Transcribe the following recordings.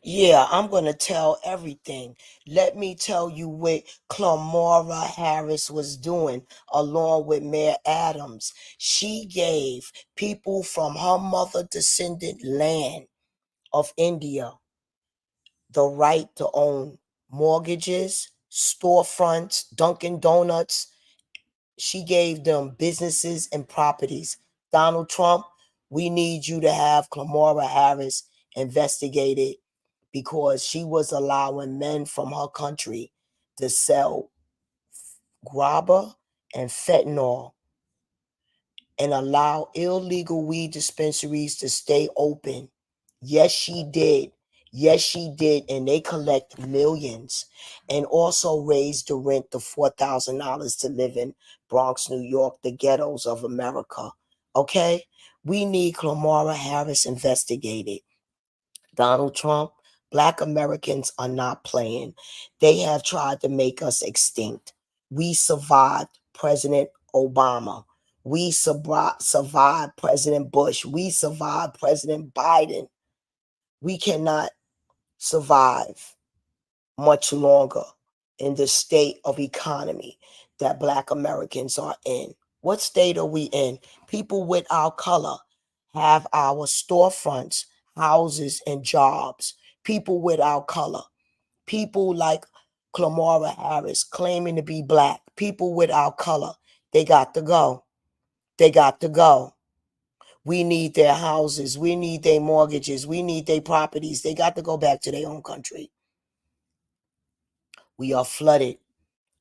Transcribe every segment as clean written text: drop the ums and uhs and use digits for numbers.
Yeah, I'm going to tell everything. Let me tell you what Clamora Harris was doing along with Mayor Adams. She gave people from her mother descendant land of India the right to own mortgages, storefronts, Dunkin' Donuts. She gave them businesses and properties. Donald Trump, we need you to have Kamala Harris investigated because she was allowing men from her country to sell grabber and fentanyl and allow illegal weed dispensaries to stay open. Yes, she did. Yes, she did. And they collect millions and also raised the rent to $4,000 to live in Bronx, New York, the ghettos of America. Okay? We need Kamala Harris investigated. Donald Trump, Black Americans are not playing. They have tried to make us extinct. We survived President Obama. We survived President Bush. We survived President Biden. We cannot survive much longer in the state of economy that Black Americans are in. What state are we in? People with our color have our storefronts, houses, and jobs. People with our color. People like Clamora Harris claiming to be Black. People with our color. They got to go. They got to go. We need their houses. We need their mortgages. We need their properties. They got to go back to their own country. We are flooded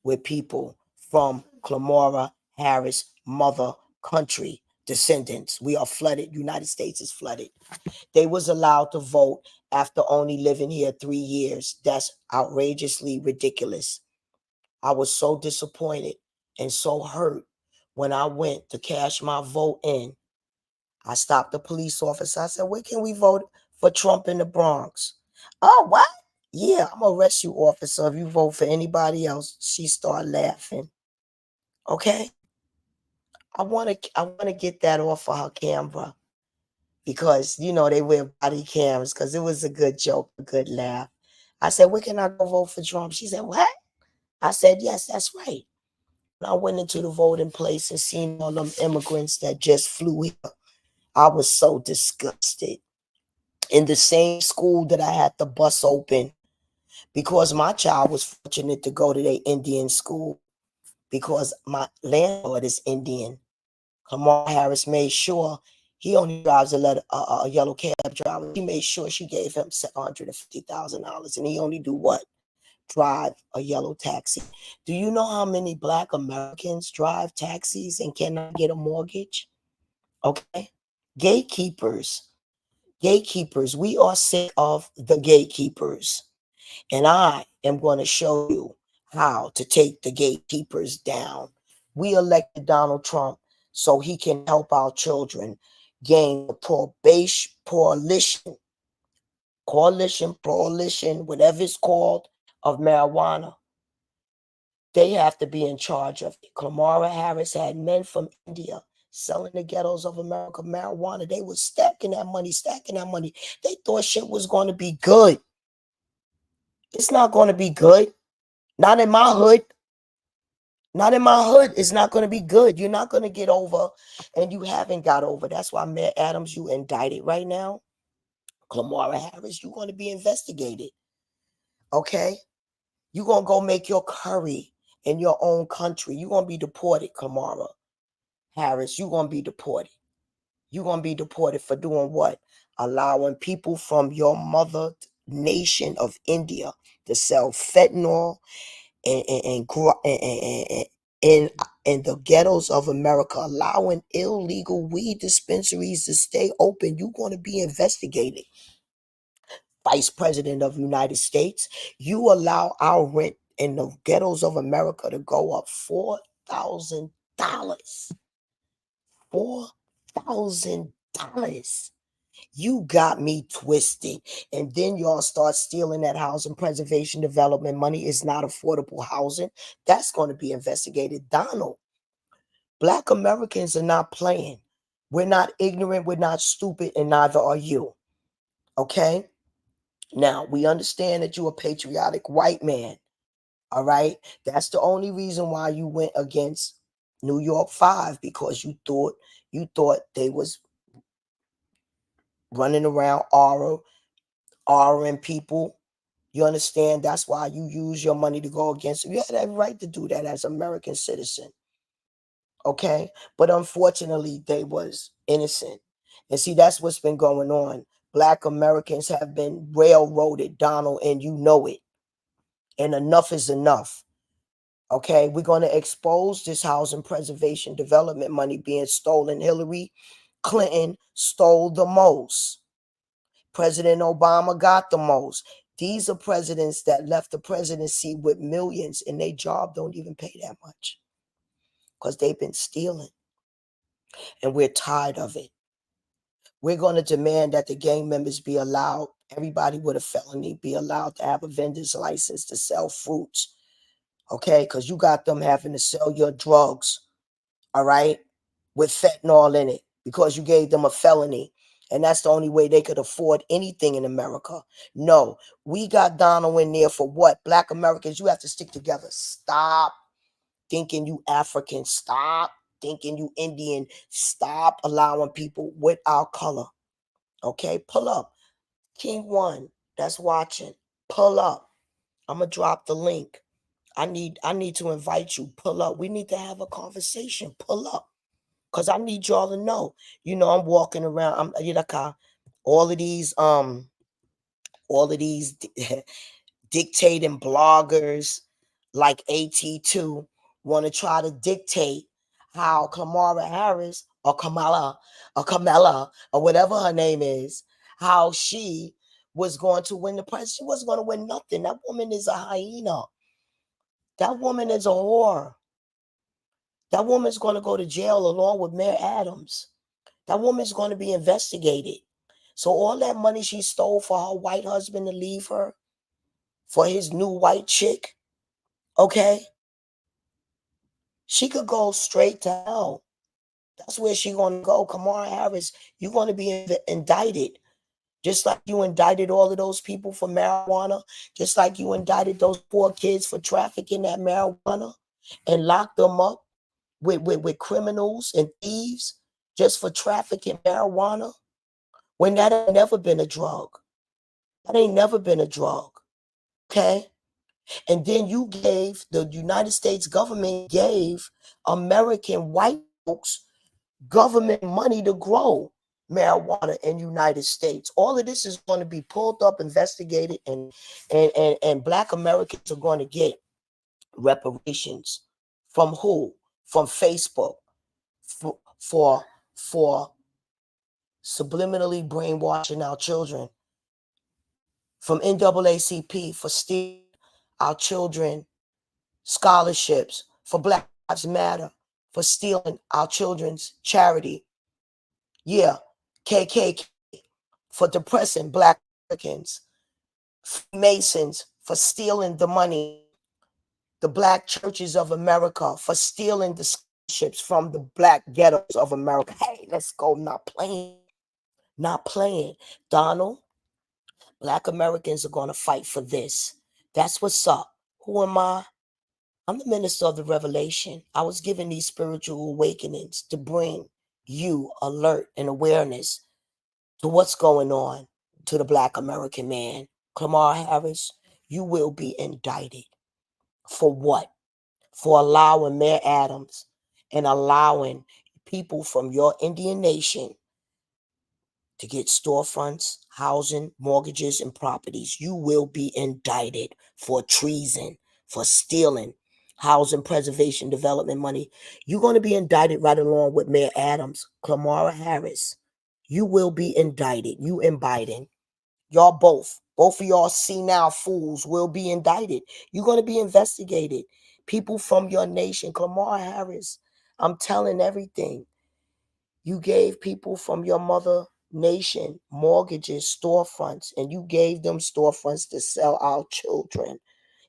with people from Clamora Harris mother country descendants. We are flooded. United States is flooded. They was allowed to vote after only living here 3 years. That's outrageously ridiculous. I was so disappointed and so hurt when I went to cash my vote in. I stopped the police officer. I said, where can we vote for Trump in the Bronx? Oh, what? Yeah, I'm a rescue officer. If you vote for anybody else, she started laughing. Okay? I wanna get that off of her camera because they wear body cams because it was a good joke, a good laugh. I said, where can I go vote for Trump? She said, what? I said, yes, that's right. When I went into the voting place and seen all them immigrants that just flew here, I was so disgusted. In the same school that I had the bus open because my child was fortunate to go to the Indian school because my landlord is Indian. Kamala Harris made sure he only drives a yellow cab driver. She made sure she gave him $750,000, and he only do what? Drive a yellow taxi. Do you know how many Black Americans drive taxis and cannot get a mortgage? Okay, gatekeepers, gatekeepers. We are sick of the gatekeepers. And I am going to show you how to take the gatekeepers down. We elected Donald Trump so he can help our children gain the prohibition, whatever it's called, of marijuana. They have to be in charge of it. Kamala Harris had men from India selling the ghettos of America marijuana. They was stacking that money, stacking that money. They thought shit was going to be good. It's not going to be good. Not in my hood. Not in my hood. It's not going to be good. You're not going to get over, and you haven't got over. That's why Mayor Adams, you indicted right now. Kamala Harris, you're going to be investigated. Okay? You're going to go make your curry in your own country. You're going to be deported, Kamala Harris. You're going to be deported. You're going to be deported for doing what? Allowing people from your mother nation of India to sell fentanyl and in the ghettos of America, allowing illegal weed dispensaries to stay open. You're going to be investigated. Vice President of the United States, you allow our rent in the ghettos of America to go up $4,000. $4,000. You got me twisted. And then y'all start stealing that housing preservation development money. Is not affordable housing. That's going to be investigated. Donald, Black Americans are not playing. We're not ignorant. We're not stupid. And neither are you. Okay? Now, we understand that you're a patriotic white man. All right. That's the only reason why you went against New York 5, because you thought they was running around auraing people. You understand? That's why you use your money to go against them. You had every right to do that as an American citizen. Okay. But unfortunately, they was innocent. And see, that's what's been going on. Black Americans have been railroaded, Donald, and you know it. And enough is enough. Okay, we're going to expose this housing preservation development money being stolen. Hillary Clinton stole the most. President Obama got the most. These are presidents that left the presidency with millions, and their job don't even pay that much because they've been stealing, and we're tired of it. We're going to demand that the gang members be allowed, everybody with a felony be allowed to have a vendor's license to sell fruits. Okay, because you got them having to sell your drugs, all right, with fentanyl in it because you gave them a felony. And that's the only way they could afford anything in America. No, we got Donald in there for what? Black Americans, you have to stick together. Stop thinking you African. Stop thinking you Indian. Stop allowing people with our color. Okay, pull up. King One that's watching, pull up. I'm going to drop the link. I need to invite you. Pull up. We need to have a conversation. Pull up. Cause I need y'all to know. I'm walking around. All of these all of these dictating bloggers like AT2 want to try to dictate how Kamala Harris or Kamala or whatever her name is, how she was going to win the presidency. She wasn't going to win nothing. That woman is a hyena. That woman is a whore. That woman's going to go to jail along with Mayor Adams. That woman's going to be investigated. So all that money she stole for her white husband to leave her, for his new white chick, okay, she could go straight to hell. That's where she going to go. Kamala Harris, you're going to be indicted. Just like you indicted all of those people for marijuana, just like you indicted those poor kids for trafficking that marijuana and locked them up with criminals and thieves just for trafficking marijuana, when that ain't never been a drug. That ain't never been a drug. Okay? And then the United States government gave American white folks government money to grow marijuana in the United States. All of this is going to be pulled up, investigated, and Black Americans are going to get reparations. From who? From Facebook for subliminally brainwashing our children, from NAACP for stealing our children scholarships, for Black Lives Matter for stealing our children's charity. Yeah, KKK for depressing Black Americans, Masons for stealing the money, the Black churches of America for stealing the scholarships from the Black ghettos of America. Hey, let's go. Not playing. Not playing. Donald, Black Americans are going to fight for this. That's what's up. Who am I? I'm the minister of the revelation. I was given these spiritual awakenings to bring you alert and awareness to what's going on to the Black American man. Kamala Harris, you will be indicted. For what? For allowing Mayor Adams and allowing people from your Indian nation to get storefronts, housing, mortgages, and properties. You will be indicted for treason, for stealing housing preservation development money. You're going to be indicted right along with Mayor Adams, Clara Harris. You will be indicted. You and Biden. Y'all both of y'all senile fools will be indicted. You're going to be investigated. People from your nation, Kamala Harris, I'm telling everything. You gave people from your mother nation mortgages, storefronts, and you gave them storefronts to sell our children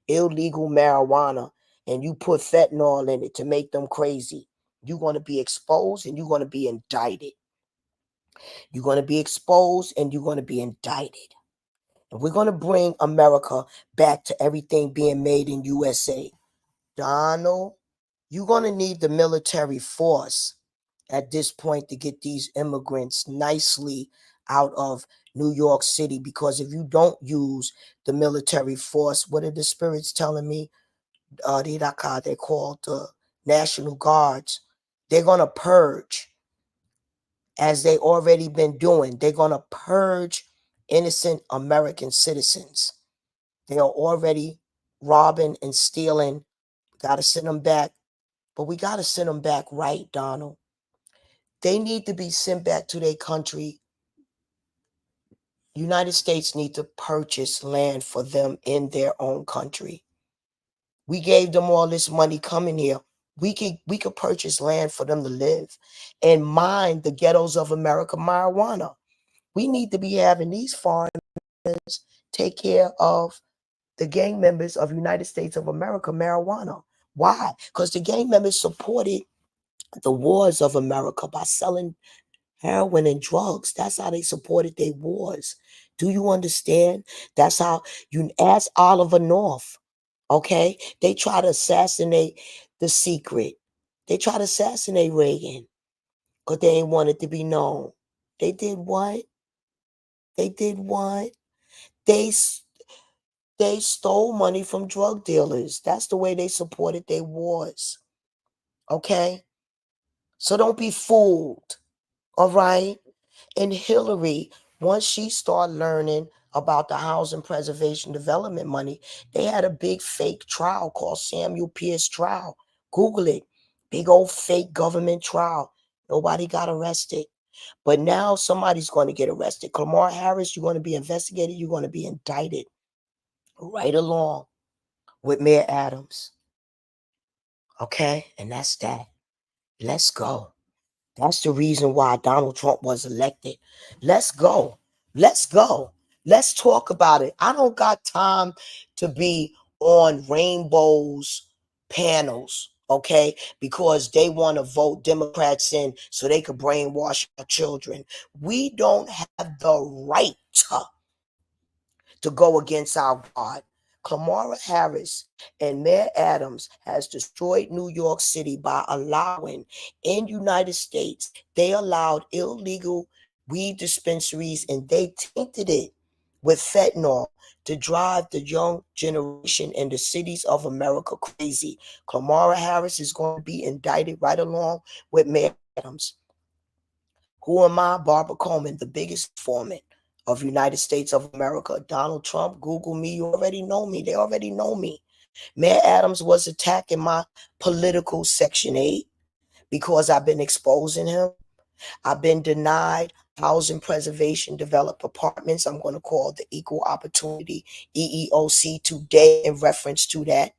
illegal marijuana, and you put fentanyl in it to make them crazy. You're going to be exposed and you're going to be indicted. You're going to be exposed and you're going to be indicted. And we're going to bring America back to everything being made in USA. Donald, you're going to need the military force at this point to get these immigrants nicely out of New York City, because if you don't use the military force, what are the spirits telling me? They're called the National Guards. They're going to purge, as they already been doing. They're going to purge innocent American citizens. They are already robbing and stealing. Got to send them back. But we got to send them back right, Donald. They need to be sent back to their country. United States need to purchase land for them in their own country. We gave them all this money coming here. We could purchase land for them to live and mine the ghettos of America marijuana. We need to be having these foreigners take care of the gang members of United States of America marijuana. Why? Because the gang members supported the wars of America by selling heroin and drugs. That's how they supported their wars. Do you understand? That's how you ask Oliver North. Okay? They try to assassinate the secret. They try to assassinate Reagan because they ain't want it to be known. They did what? They did what? They they stole money from drug dealers. That's the way they supported their wars. Okay? So don't be fooled. All right? And Hillary, once she started learning about the housing preservation development money, they had a big fake trial called Samuel Pierce trial. Google it. Big old fake government trial. Nobody got arrested. But now somebody's going to get arrested. Kamala Harris, you're going to be investigated. You're going to be indicted right along with Mayor Adams. Okay? And that's that. Let's go. That's the reason why Donald Trump was elected. Let's go. Let's go. Let's talk about it. I don't got time to be on Rainbow's panels, okay? Because they want to vote Democrats in so they could brainwash our children. We don't have the right to go against our God. Kamala Harris and Mayor Adams has destroyed New York City by allowing, in United States, they allowed illegal weed dispensaries and they tainted it with fentanyl to drive the young generation in the cities of America crazy. Kamala Harris is going to be indicted right along with Mayor Adams. Who am I? Barbara Coleman, the biggest informant of United States of America. Donald Trump, Google me. You already know me. They already know me. Mayor Adams was attacking my political Section 8 because I've been exposing him. I've been denied housing preservation developed apartments. I'm going to call the Equal Opportunity EEOC today in reference to that.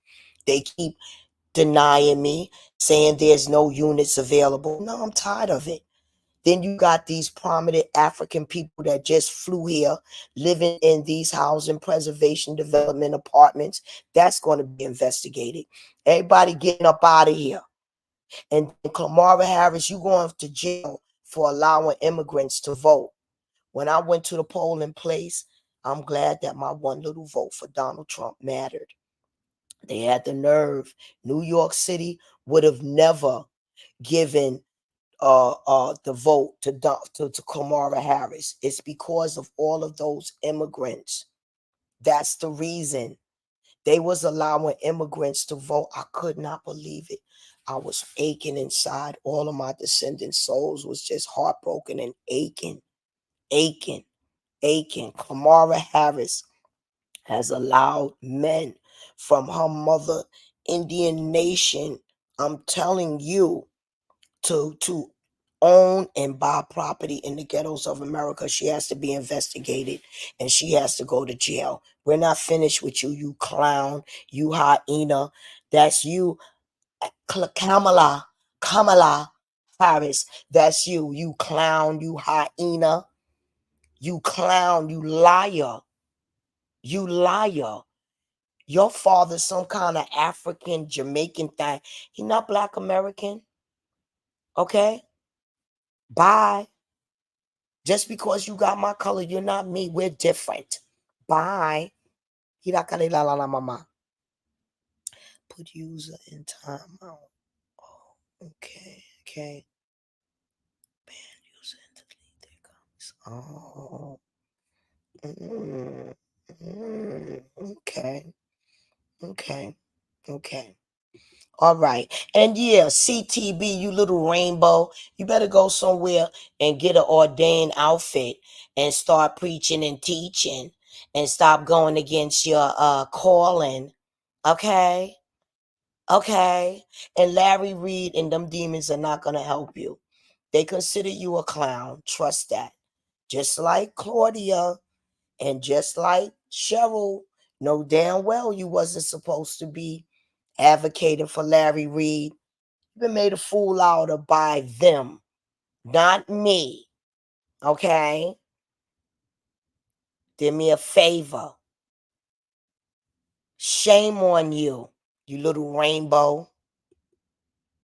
They keep denying me, saying there's no units available. No, I'm tired of it. Then you got these prominent African people that just flew here, living in these housing preservation development apartments. That's going to be investigated. Everybody getting up out of here. And Kamala Harris, you going to jail for allowing immigrants to vote. When I went to the polling place, I'm glad that my one little vote for Donald Trump mattered. They had the nerve. New York City would have never given the vote to Kamala Harris. It's because of all of those immigrants. That's the reason. They was allowing immigrants to vote. I could not believe it. I was aching inside. All of my descendant souls was just heartbroken and aching, aching, aching. Kamala Harris has allowed men from her mother Indian nation, I'm telling you, to own and buy property in the ghettos of America. She has to be investigated and she has to go to jail. We're not finished with you, you clown, you hyena. That's you, Kamala Harris. That's you clown, you hyena, you clown, you liar, you liar. Your father's some kind of African, Jamaican thing. He not Black American, okay? Bye. Just because you got my color, you're not me. We're different. Bye. Hirakale la la la mama. Put user in timeout. Oh, okay. Ban user and delete their comments. Oh. Okay. All right. And yeah, CTB, you little rainbow, you better go somewhere and get an ordained outfit and start preaching and teaching and stop going against your calling. Okay? Okay? And Larry Reed and them demons are not going to help you. They consider you a clown. Trust that. Just like Claudia and just like Cheryl, know damn well you wasn't supposed to be advocating for Larry Reed. You've been made a fool out of by them, not me. Okay? Do me a favor. Shame on you, you little rainbow.